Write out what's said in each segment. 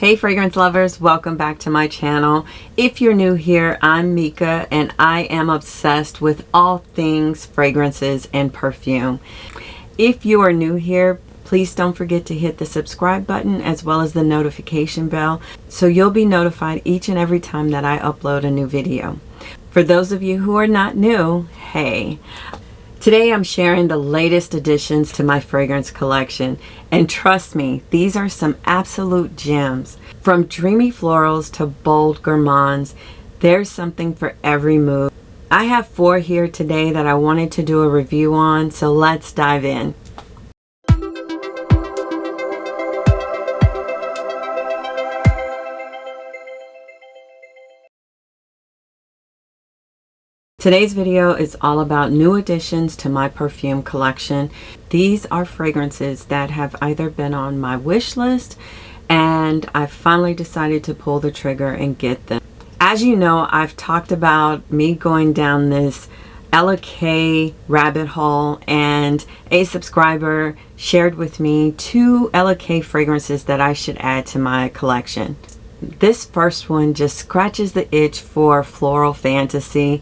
Hey fragrance lovers, welcome back to my channel. If you're new here, I'm Mika and I am obsessed with all things fragrances and perfume. If you are new here, please don't forget to hit the subscribe button as well as the notification bell so you'll be notified each and every time that I upload a new video. For those of you who are not new, hey. Today I'm sharing the latest additions to my fragrance collection, and trust me, these are some absolute gems. From dreamy florals to bold gourmands, there's something for every mood. I have 4 here today that I wanted to do a review on, so let's dive in. Today's video is all about new additions to my perfume collection. These are fragrances that have either been on my wish list and I finally decided to pull the trigger and get them. As you know, I've talked about me going down this LK rabbit hole, and a subscriber shared with me 2 LK fragrances that I should add to my collection. This first one just scratches the itch for floral fantasy.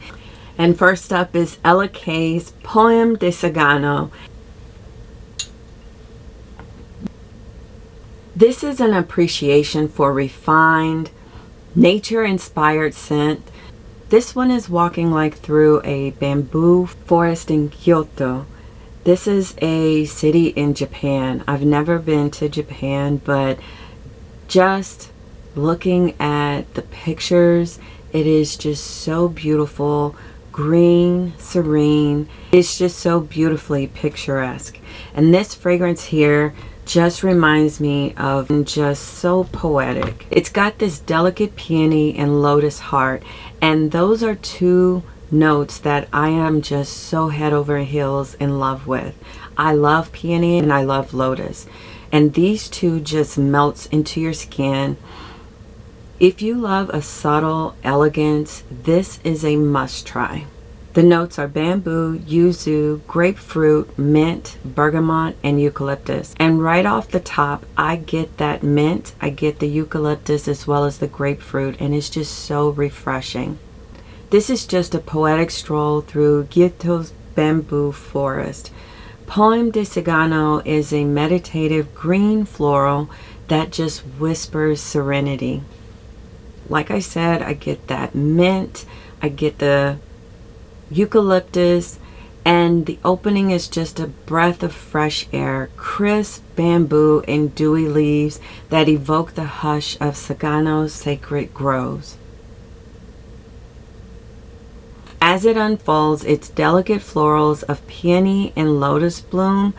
And first up is LK's Poeme de Sagano. This is an appreciation for refined, nature-inspired scent. This one is walking like through a bamboo forest in Kyoto. This is a city in Japan. I've never been to Japan, but just looking at the pictures, it is just so beautiful. Green, serene. It's just so beautifully picturesque. And this fragrance here just reminds me of just so poetic. It's got this delicate peony and lotus heart, and those are 2 notes that I am just so head over heels in love with. I love peony and I love lotus, and these 2 just melts into your skin. If you love a subtle elegance, this is a must try. The notes are bamboo, yuzu, grapefruit, mint, bergamot, and eucalyptus. And right off the top, I get that mint, I get the eucalyptus as well as the grapefruit, and it's just so refreshing. This is just a poetic stroll through Kyoto's bamboo forest. Poeme de Sagano is a meditative green floral that just whispers serenity. Like I said, I get that mint, I get the eucalyptus, and the opening is just a breath of fresh air, crisp bamboo and dewy leaves that evoke the hush of Sagano's sacred groves. As it unfolds, its delicate florals of peony and lotus bloom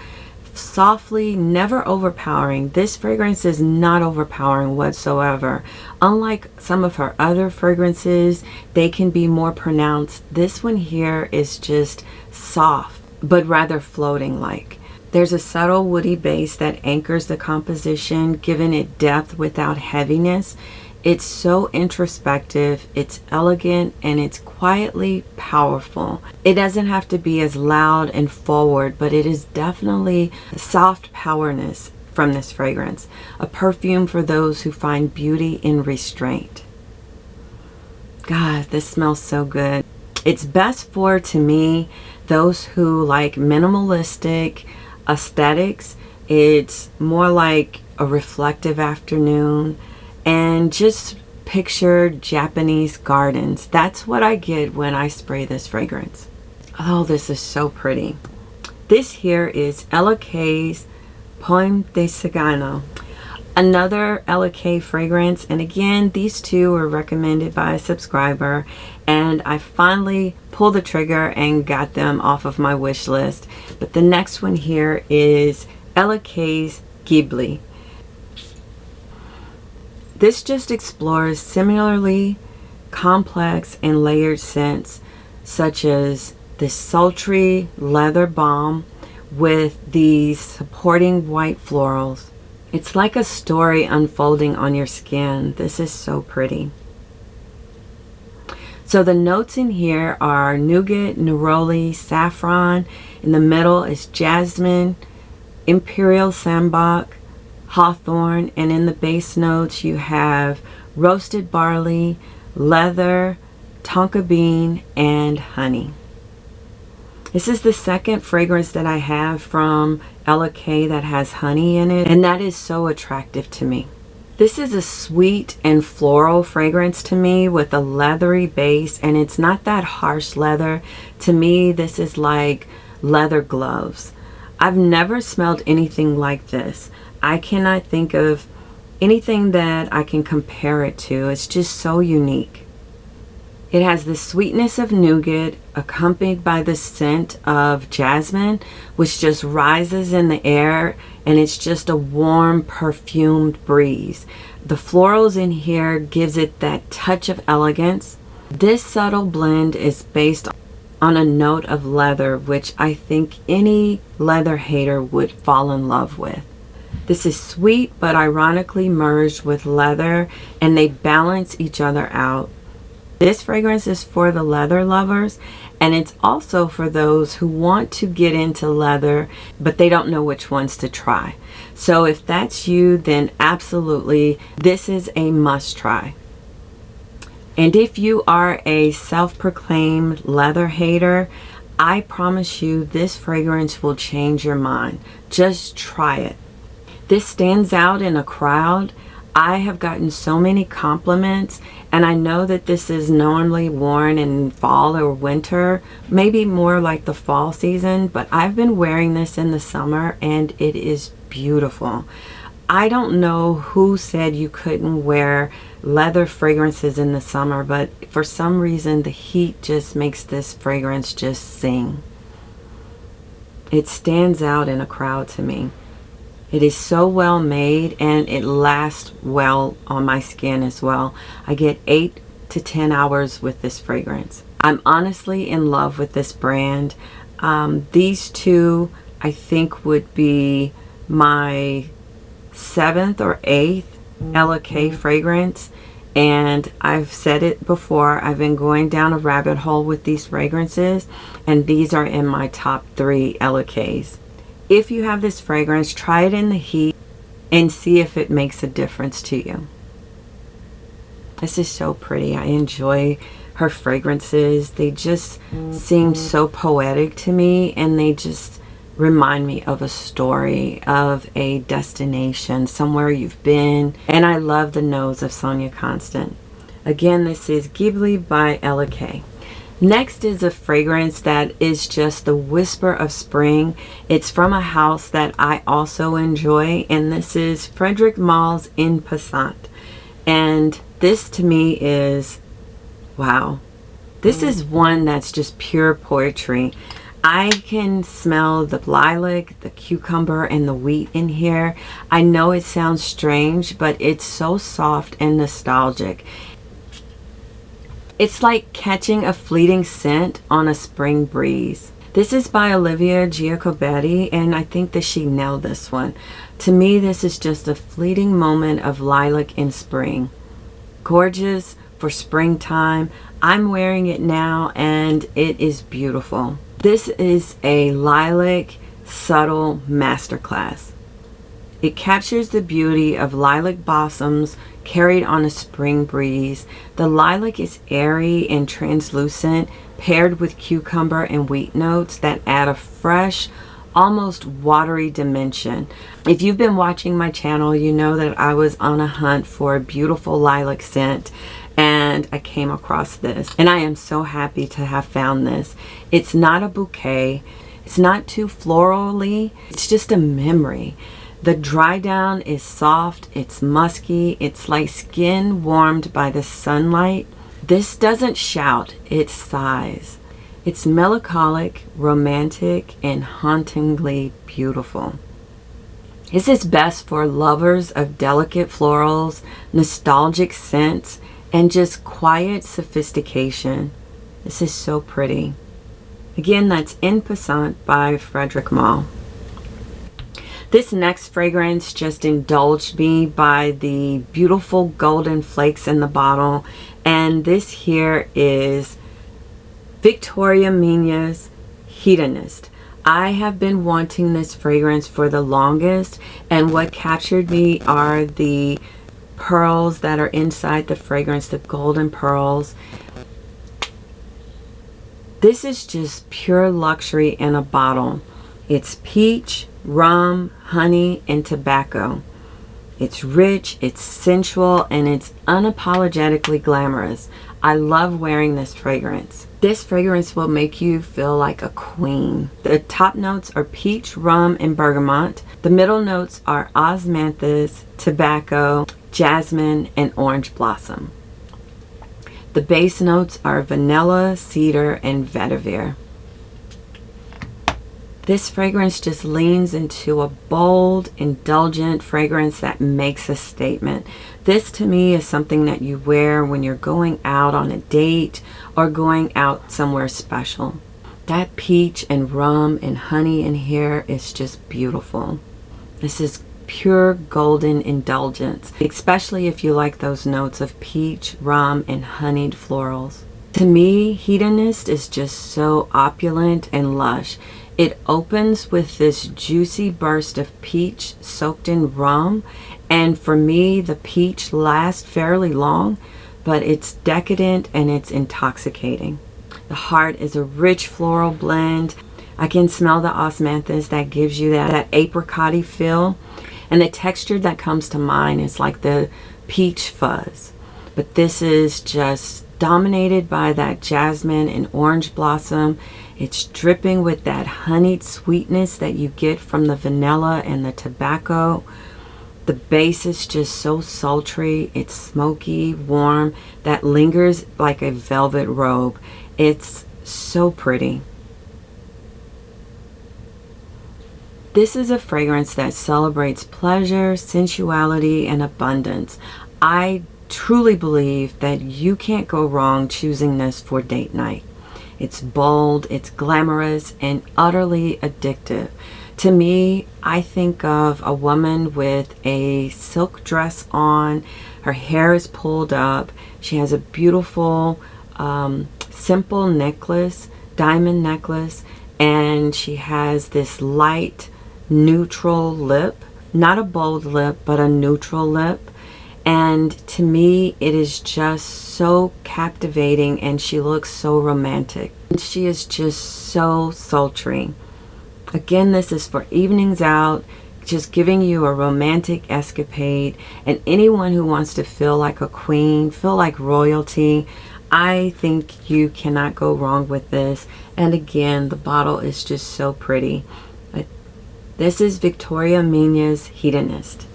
softly, never overpowering. This fragrance is not overpowering whatsoever. Unlike some of her other fragrances, they can be more pronounced. This one here is just soft, but rather floating like. There's a subtle woody base that anchors the composition, giving it depth without heaviness. It's so introspective, it's elegant, and it's quietly powerful. It doesn't have to be as loud and forward, but it is definitely soft powerness from this fragrance. A perfume for those who find beauty in restraint. God, this smells so good. It's best for, to me, those who like minimalistic aesthetics. It's more like a reflective afternoon. And just picture Japanese gardens. That's what I get when I spray this fragrance. Oh, this is so pretty. This here is LK's Poeme de Sagano. Another LK fragrance, and again, these 2 were recommended by a subscriber, and I finally pulled the trigger and got them off of my wish list. But the next one here is LK's Ghibli. This just explores similarly complex and layered scents, such as this sultry leather balm with these supporting white florals. It's like a story unfolding on your skin. This is so pretty. So the notes in here are nougat, neroli, saffron. In the middle is jasmine, imperial sambac, hawthorn, and in the base notes you have roasted barley, leather, tonka bean, and honey. This is the second fragrance that I have from Ella K that has honey in it, and that is so attractive to me. This is a sweet and floral fragrance to me with a leathery base, and it's not that harsh leather. To me, this is like leather gloves. I've never smelled anything like this. I cannot think of anything that I can compare it to. It's just so unique. It has the sweetness of nougat accompanied by the scent of jasmine, which just rises in the air, and it's just a warm perfumed breeze. The florals in here gives it that touch of elegance. This subtle blend is based on a note of leather, which I think any leather hater would fall in love with. This is sweet but ironically merged with leather, and they balance each other out. This fragrance is for the leather lovers, and it's also for those who want to get into leather but they don't know which ones to try. So if that's you, then absolutely this is a must try. And if you are a self-proclaimed leather hater, I promise you this fragrance will change your mind. Just try it. This stands out in a crowd. I have gotten so many compliments, and I know that this is normally worn in fall or winter, maybe more like the fall season, but I've been wearing this in the summer and it is beautiful. I don't know who said you couldn't wear leather fragrances in the summer, but for some reason the heat just makes this fragrance just sing. It stands out in a crowd to me. It is so well made, and it lasts well on my skin as well. I get 8 to 10 hours with this fragrance. I'm honestly in love with this brand. These two I think would be my 7th or 8th Ella K fragrance, and I've said it before, I've been going down a rabbit hole with these fragrances, and these are in my top 3 Ella Ks. If you have this fragrance, try it in the heat and see if it makes a difference to you. This is so pretty. I enjoy her fragrances. They just seem so poetic to me, and they just remind me of a story, of a destination, somewhere you've been. And I love the nose of Sonia Constant. Again, this is Ghibli by Ella K. Next is a fragrance that is just the whisper of spring. It's from a house that I also enjoy, and this is Frederic Malle's In Passant. And this to me is, wow. This is one that's just pure poetry. I can smell the lilac, the cucumber, and the wheat in here. I know it sounds strange, but it's so soft and nostalgic. It's like catching a fleeting scent on a spring breeze. This is by Olivia Giacobetti, and I think that she nailed this one. To me, this is just a fleeting moment of lilac in spring. Gorgeous for springtime. I'm wearing it now, and it is beautiful. This is a lilac subtle masterclass. It captures the beauty of lilac blossoms carried on a spring breeze. The lilac is airy and translucent, paired with cucumber and wheat notes that add a fresh, almost watery dimension. If you've been watching my channel, you know that I was on a hunt for a beautiful lilac scent, and I came across this, and I am so happy to have found this. It's not a bouquet. It's not too florally. It's just a memory. The dry down is soft, it's musky, it's like skin warmed by the sunlight. This doesn't shout, it sighs. It's melancholic, romantic, and hauntingly beautiful. This is best for lovers of delicate florals, nostalgic scents, and just quiet sophistication. This is so pretty. Again, that's In Passant by Frederic Malle. This next fragrance just indulged me by the beautiful golden flakes in the bottle, and this here is Viktoria Minya's Hedonist. I have been wanting this fragrance for the longest, and what captured me are the pearls that are inside the fragrance, the golden pearls. This is just pure luxury in a bottle. It's peach, rum, honey, and tobacco. It's rich, it's sensual, and it's unapologetically glamorous. I love wearing this fragrance. This fragrance will make you feel like a queen. The top notes are peach, rum, and bergamot. The middle notes are osmanthus, tobacco, jasmine, and orange blossom. The base notes are vanilla, cedar, and vetiver. This fragrance just leans into a bold, indulgent fragrance that makes a statement. This to me is something that you wear when you're going out on a date or going out somewhere special. That peach and rum and honey in here is just beautiful. This is pure golden indulgence, especially if you like those notes of peach, rum, and honeyed florals. To me, Hedonist is just so opulent and lush. It opens with this juicy burst of peach soaked in rum, and for me the peach lasts fairly long, but it's decadent and it's intoxicating. The heart is a rich floral blend. I can smell the osmanthus that gives you that apricot-y feel, and the texture that comes to mind is like the peach fuzz, but this is just dominated by that jasmine and orange blossom. It's dripping with that honeyed sweetness that you get from the vanilla and the tobacco. The base is just so sultry. It's smoky, warm, that lingers like a velvet robe. It's so pretty. This is a fragrance that celebrates pleasure, sensuality, and abundance. I truly believe that you can't go wrong choosing this for date night. It's bold, it's glamorous, and utterly addictive. To me, I think of a woman with a silk dress on, her hair is pulled up, she has a beautiful simple necklace, diamond necklace, and she has this light neutral lip, not a bold lip, but a neutral lip. And to me, it is just so captivating, and she looks so romantic. And she is just so sultry. Again, this is for evenings out, just giving you a romantic escapade. And anyone who wants to feel like a queen, feel like royalty, I think you cannot go wrong with this. And again, the bottle is just so pretty. But this is Viktoria Minya's Hedonist.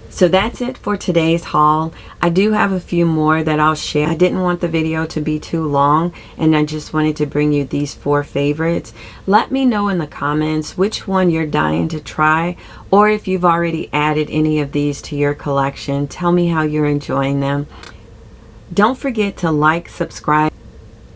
So that's it for today's haul. I do have a few more that I'll share. I didn't want the video to be too long, and I just wanted to bring you these 4 favorites. Let me know in the comments which one you're dying to try, or if you've already added any of these to your collection. Tell me how you're enjoying them. Don't forget to like, subscribe,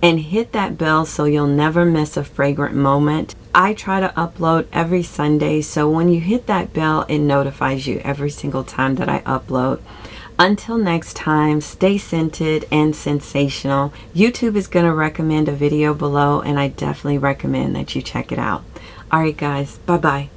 and hit that bell so you'll never miss a fragrant moment. I try to upload every Sunday, so when you hit that bell, it notifies you every single time that I upload. Until next time, stay scented and sensational. YouTube is going to recommend a video below, and I definitely recommend that you check it out. Alright guys, bye-bye.